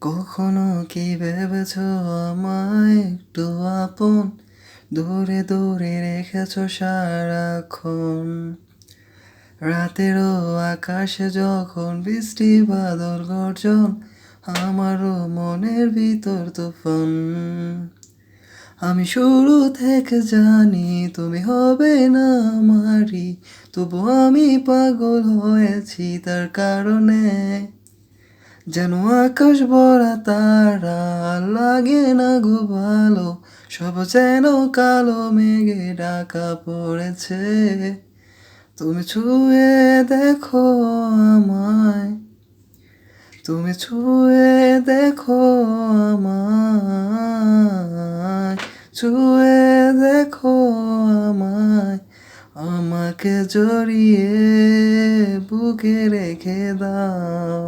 কখনো কি ভেবেছ আমায় একটু আপন? দূরে দূরে রেখেছ সারাক্ষণ। রাতেরও আকাশে যখন বৃষ্টি বাদল গর্জন, আমারও মনের ভিতর তুফান। আমি শুরু থেকে জানি তুমি হবে না আমারই, তবু আমি পাগল হয়েছি তার কারণে। যেন আকাশ ভরা তারা, লাগে না গো ভালো, সব যেন কালো মেঘে ঢাকা পড়েছে। তুমি ছুঁয়ে দেখো আমায়, তুমি ছুঁয়ে দেখো আমায়, ছুঁয়ে দেখো আমায়, আমাকে জড়িয়ে বুকে রেখে দাও।